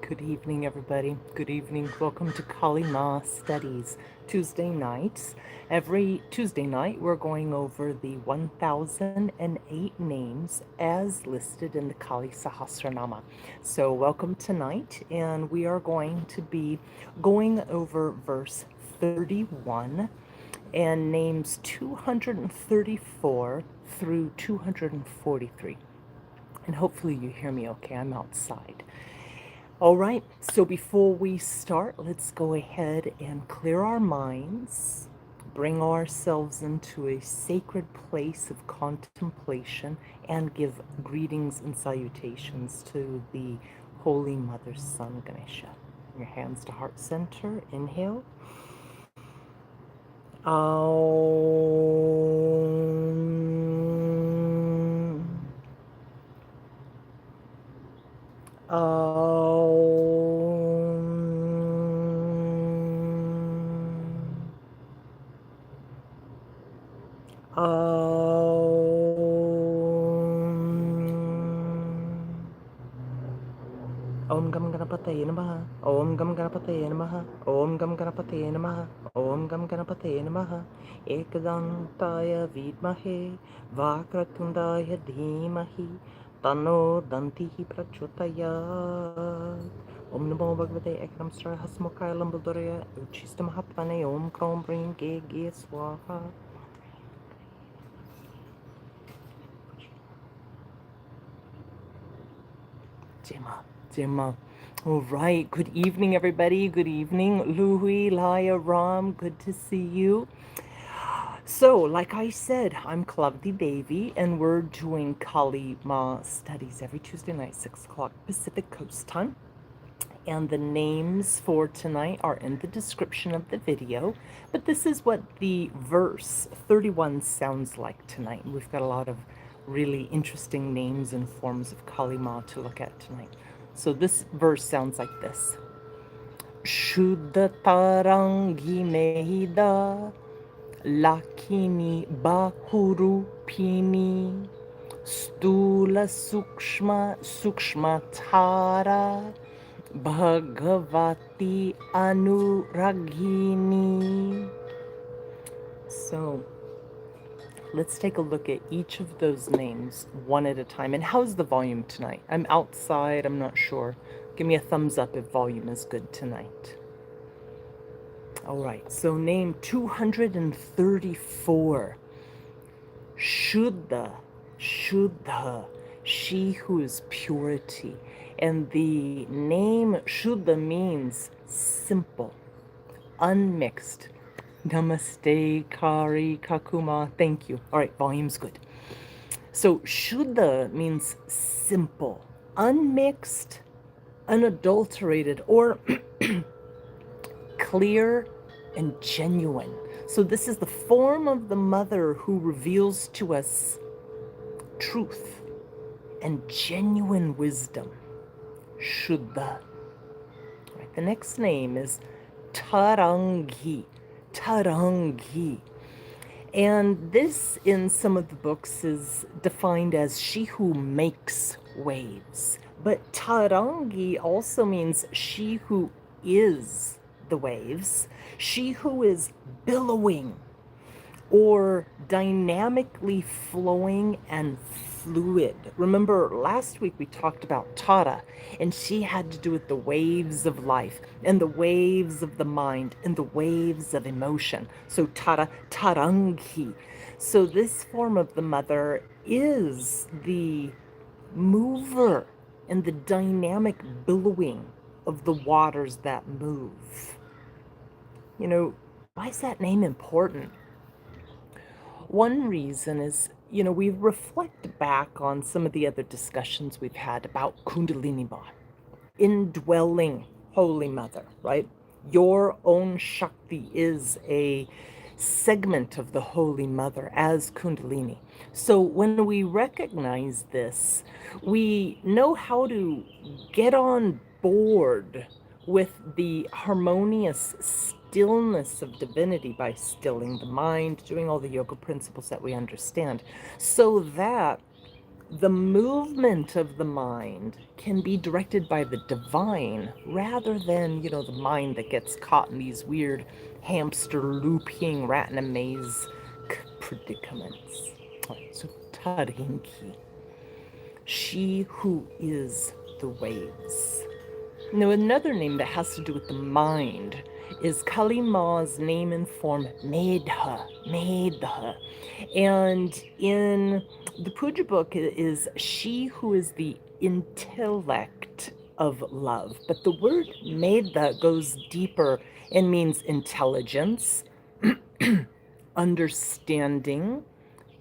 Good evening, everybody. Good evening. Welcome to Kali Maa Studies, Tuesday nights. Every Tuesday night, we're going over the 1008 names as listed in the Kali Sahasranama. So, welcome tonight, and we are going to be going over verse 31 and names 234 through 243. And hopefully, you hear me okay. I'm outside. All right, so before we start, let's go ahead and clear our minds, bring ourselves into a sacred place of contemplation, and give greetings and salutations to the Holy Mother Sun Ganesha. Your hands to heart center, inhale. Om Gam Ganapataye Namaha. Om Gam Ganapataye Namaha. Om Gam Ganapataye Namaha. Om Gam Ganapataye Namaha. Ekadantaya Vidmahe Vakratundaya Dhimahi Tanno Dantihi Prachodayat. Om Namo Bhagavate Ekram Sra Hasmukaya Lambadorya Uchista Mahatmane Om Krom Bring Ge Swaha. Jima. All right. Good evening, everybody. Good evening. Louis, Laya, Ram. Good to see you. So, like I said, I'm Kalavati Devi, and we're doing Kali Maa studies every Tuesday night, 6 o'clock Pacific Coast time. And the names for tonight are in the description of the video. But this is what the verse 31 sounds like tonight. We've got a lot of really interesting names and forms of Kali Maa to look at tonight. So this verse sounds like this. Śuddhā taraṇginī medhā, Lakini bahurūpiṇī, sthūlā sūkṣmatarā, bhagavatyanurāgiṇī. So let's take a look at each of those names one at a time. And how's the volume tonight? I'm outside, I'm not sure. Give me a thumbs up if volume is good tonight. All right, so name 234. Śuddhā, she who is purity. And the name Śuddhā means simple, unmixed. Namaste, Kari, Kakuma. Thank you. All right, volume's good. So Śuddhā means simple, unmixed, unadulterated, or clear and genuine. So this is the form of the mother who reveals to us truth and genuine wisdom. Śuddhā. All right, the next name is taraṇginī. And this in some of the books is defined as she who makes waves. But taraṇgi also means she who is the waves, she who is billowing or dynamically flowing and fluid. Remember, last week we talked about Tara, and she had to do with the waves of life, and the waves of the mind, and the waves of emotion. So taraṇgi. So this form of the mother is the mover and the dynamic billowing of the waters that move. You know, why is that name important? One reason is, we reflect back on some of the other discussions we've had about Kundalini Maa, indwelling Holy Mother, right? Your own Shakti is a segment of the Holy Mother as Kundalini. So when we recognize this, we know how to get on board with the harmonious stillness of divinity by stilling the mind, doing all the yoga principles that we understand, so that the movement of the mind can be directed by the divine rather than, the mind that gets caught in these weird hamster looping rat in a maze predicaments. So taraṇginī, she who is the waves. Now, another name that has to do with the mind is Kali Maa's name and form medhā, medhā. And in the puja book is she who is the intellect of love. But the word medhā goes deeper and means intelligence, understanding,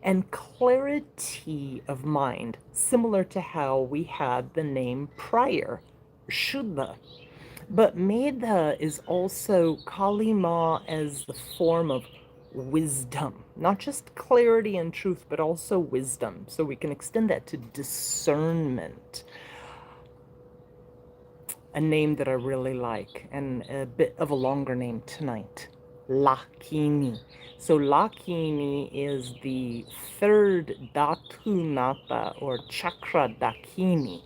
and clarity of mind, similar to how we had the name prior, Śuddhā. But medhā is also Kali Maa as the form of wisdom, not just clarity and truth, but also wisdom. So we can extend that to discernment. A name that I really like, and a bit of a longer name tonight, Lakini. So Lakini is the third dhatu or chakra Dakini.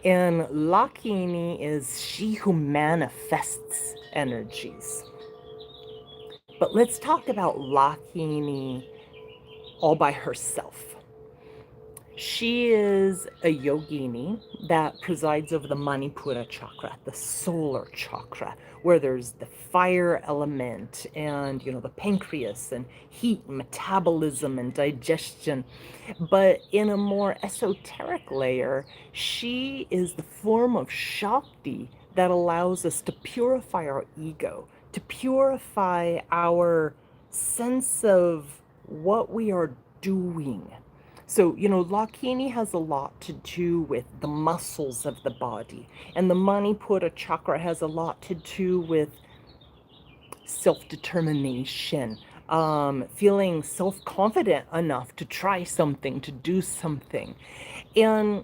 And Lakini is she who manifests energies. But let's talk about Lakini all by herself. She is a yogini that presides over the Manipura chakra, the solar chakra, where there's the fire element and, the pancreas and heat, metabolism and digestion. But in a more esoteric layer, she is the form of Shakti that allows us to purify our ego, to purify our sense of what we are doing. So, Lakini has a lot to do with the muscles of the body. And the Manipura chakra has a lot to do with self-determination, feeling self-confident enough to try something, to do something. And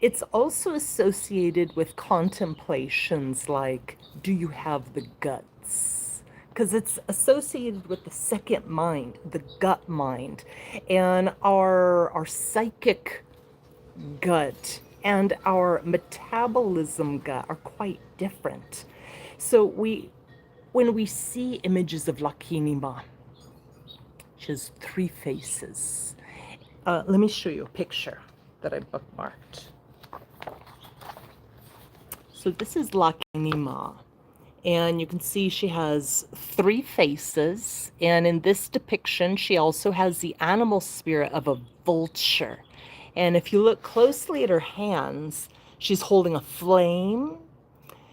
it's also associated with contemplations like, do you have the guts? Because it's associated with the second mind, the gut mind, and our psychic gut and our metabolism gut are quite different. So when we see images of Lakini Maa, she has 3 faces. Let me show you a picture that I bookmarked. So this is Lakini Maa. And you can see she has 3 faces. And in this depiction, she also has the animal spirit of a vulture. And if you look closely at her hands, she's holding a flame.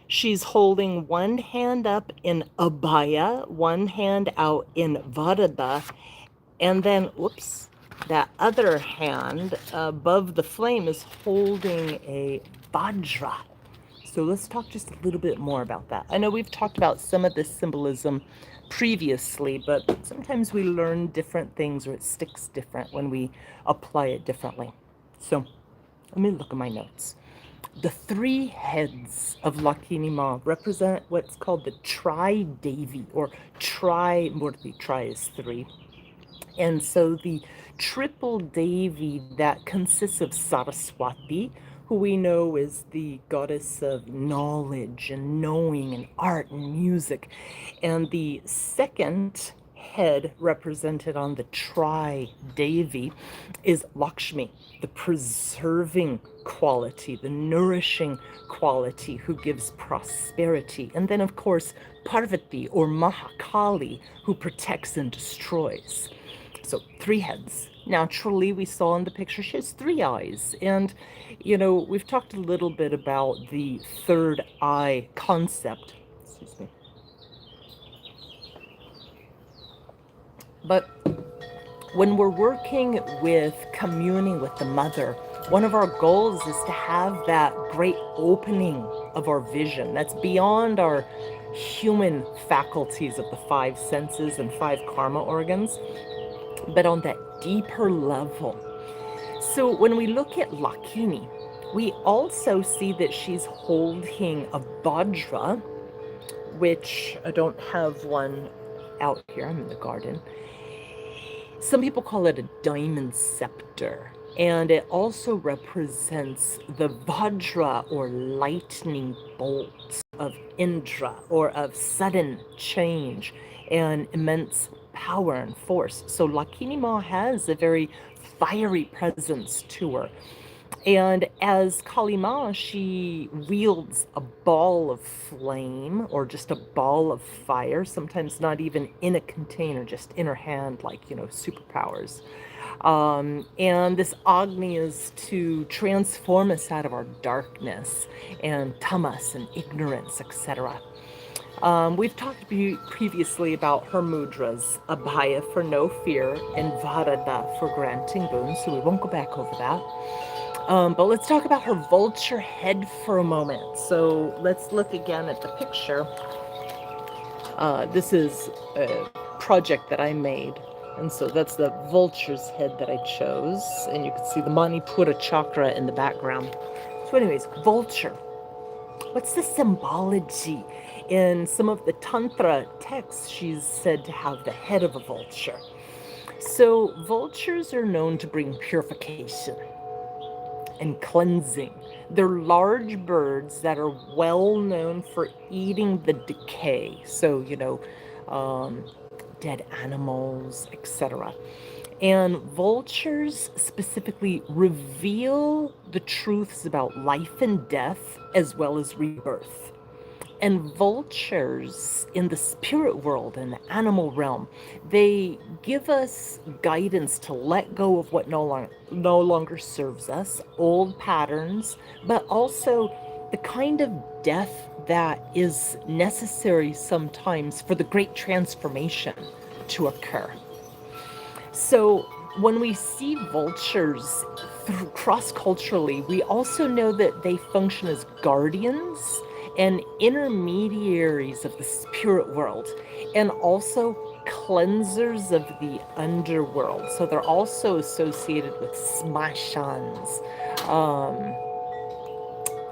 She's holding one hand up in abhaya, one hand out in varada. And then, that other hand above the flame is holding a vajra. So let's talk just a little bit more about that. I know we've talked about some of this symbolism previously, but sometimes we learn different things or it sticks different when we apply it differently. So let me look at my notes. The 3 heads of Lakini Maa represent what's called the Tri-Devi or Tri-Murti. Tri is 3. And so the triple Devi that consists of Saraswati, who we know is the goddess of knowledge and knowing and art and music. And the second head represented on the Tri-Devi is Lakshmi, the preserving quality, the nourishing quality who gives prosperity. And then, of course, Parvati or Mahakali, who protects and destroys. So 3 heads. Naturally, we saw in the picture she has 3 eyes. And, we've talked a little bit about the third eye concept. Excuse me. But when we're working with communing with the mother, one of our goals is to have that great opening of our vision that's beyond our human faculties of the 5 senses and 5 karma organs, but on that deeper level. So when we look at Lakini, we also see that she's holding a vajra, which I don't have one out here. I'm in the garden. Some people call it a diamond scepter. And it also represents the Vajra or lightning bolt of Indra, or of sudden change and immense power and force. So Lakini Maa has a very fiery presence to her. And as Kali Maa, she wields a ball of flame or just a ball of fire, sometimes not even in a container, just in her hand, like, superpowers. And this Agni is to transform us out of our darkness and tamas and ignorance, etc. We've talked previously about her mudras, Abhaya for no fear and Varada for granting boons, so we won't go back over that. But let's talk about her vulture head for a moment. So let's look again at the picture. This is a project that I made. And so that's the vulture's head that I chose. And you can see the Manipura chakra in the background. So anyways, vulture. What's the symbology? In some of the Tantra texts, she's said to have the head of a vulture. So vultures are known to bring purification and cleansing. They're large birds that are well known for eating the decay. So, dead animals, etc. And vultures specifically reveal the truths about life and death as well as rebirth. And vultures in the spirit world and the animal realm, they give us guidance to let go of what no longer serves us, old patterns, but also the kind of death that is necessary sometimes for the great transformation to occur. So when we see vultures cross-culturally, we also know that they function as guardians and intermediaries of the spirit world, and also cleansers of the underworld. So they're also associated with smashans.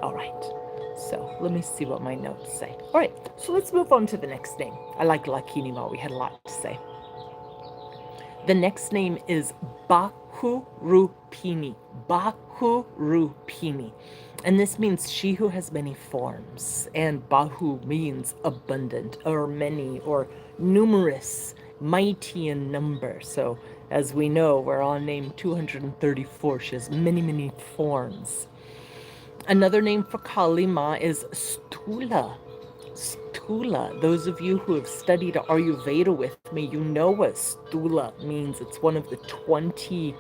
All right, so let me see what my notes say. All right, so let's move on to the next name. I like Lakini Maa, we had a lot to say. The next name is bahurūpiṇī. Bahurūpiṇī. And this means she who has many forms. And bahu means abundant, or many, or numerous, mighty in number. So as we know, we're on name 234. She has many, many forms. Another name for Kali Maa is sthūlā. Sthūlā. Those of you who have studied Ayurveda with me, you know what sthūlā means. It's one of the 20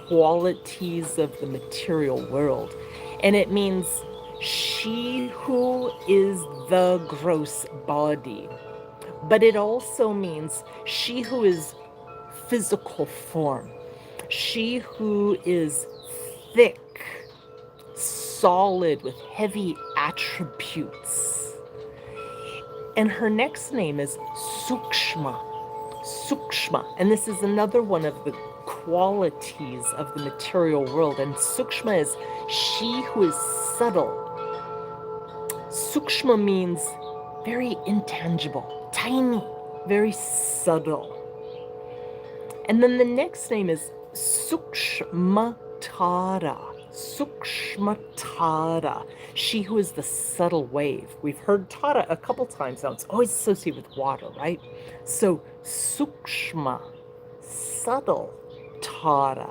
qualities of the material world. And it means she who is the gross body. But it also means she who is physical form. She who is thick, solid, with heavy attributes. And her next name is sūkṣmā. Sūkṣmā. And this is another one of the qualities of the material world. And sūkṣmā is she who is subtle. Sūkṣmā means very intangible, tiny, very subtle. And then the next name is sūkṣmatarā. Sūkṣmatarā, she who is the subtle wave. We've heard Tara a couple times now. It's always associated with water, right? So sūkṣmā, subtle, Tara.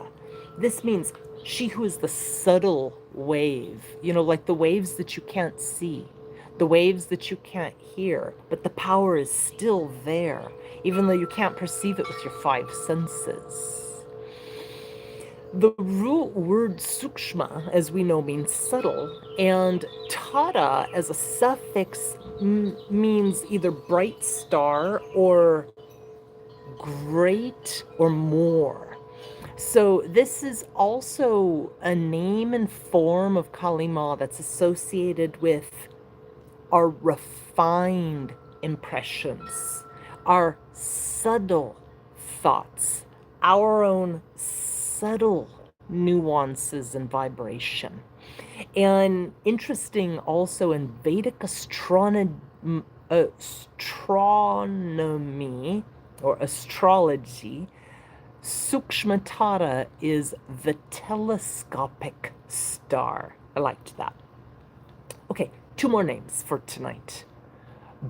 This means she who is the subtle wave. Like the waves that you can't see, the waves that you can't hear, but the power is still there, even though you can't perceive it with your five senses. The root word sūkṣmā, as we know, means subtle, and tara as a suffix means either bright star or great or more. So this is also a name and form of Kali Maa that's associated with our refined impressions, our subtle thoughts, our own subtle nuances and vibration. And interesting also in Vedic astronomy or astrology, Sūkṣmatarā is the telescopic star. I liked that. Okay, 2 more names for tonight.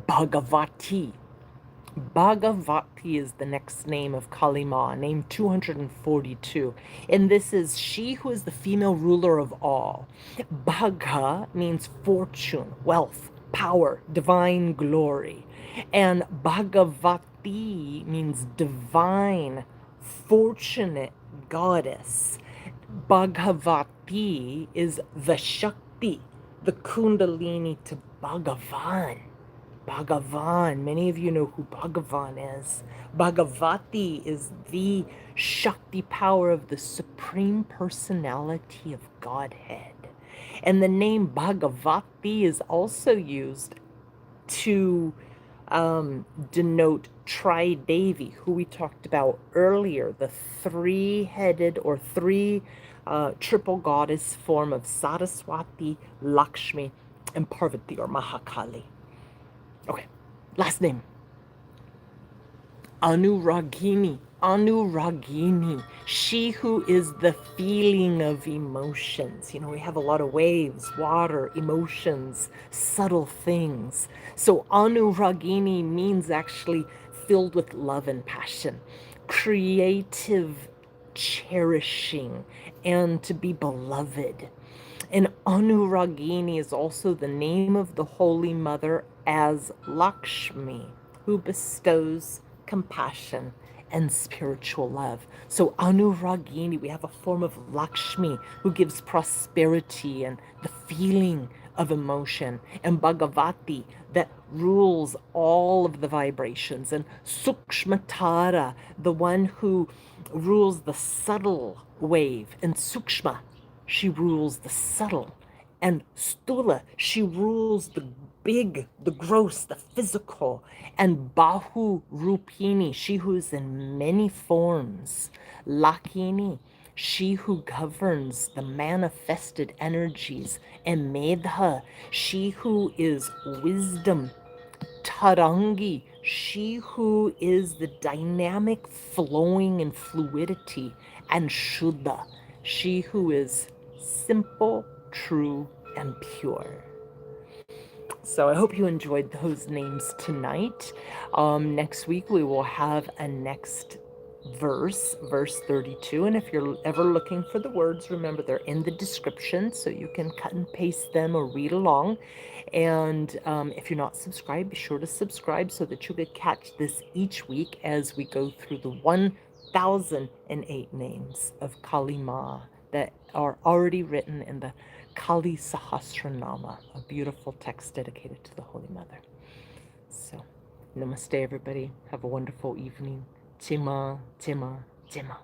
Bhagavati. Bhagavati is the next name of Kali Maa, name 242. And this is she who is the female ruler of all. Bhaga means fortune, wealth, power, divine glory. And Bhagavati means divine, fortunate goddess. Bhagavati is the Shakti, the Kundalini to Bhagavan. Bhagavan, many of you know who Bhagavan is. Bhagavati is the Shakti power of the Supreme Personality of Godhead. And the name Bhagavati is also used to denote Devi, who we talked about earlier, the three-headed or triple goddess form of Saraswati, Lakshmi, and Parvati or Mahakali. Okay, last name. Anurāgiṇī. Anurāgiṇī. She who is the feeling of emotions. You know, we have a lot of waves, water, emotions, subtle things. So Anurāgiṇī means actually filled with love and passion, creative, cherishing, and to be beloved. And Anurāgiṇī is also the name of the Holy Mother as Lakshmi, who bestows compassion and spiritual love. So Anurāgiṇī, we have a form of Lakshmi who gives prosperity and the feeling of emotion. And Bhagavati that rules all of the vibrations. And sūkṣmatarā, the one who rules the subtle wave. And sūkṣmā, she rules the subtle. And sthūlā, she rules the big, the gross, the physical. And bahurūpiṇī, she who is in many forms. Lakini, she who governs the manifested energies. And medhā, she who is wisdom. Taraṇginī, she who is the dynamic flowing and fluidity. And śuddhā, she who is simple, true, and pure. So I hope you enjoyed those names tonight. Next week we will have a next verse 32. And if you're ever looking for the words, remember they're in the description, so you can cut and paste them or read along. And if you're not subscribed, be sure to subscribe so that you could catch this each week as we go through the 1008 names of Kali Maa that are already written in the Kali Sahasranama, a beautiful text dedicated to the Holy Mother. So, namaste everybody. Have a wonderful evening. Tima, tima, tima.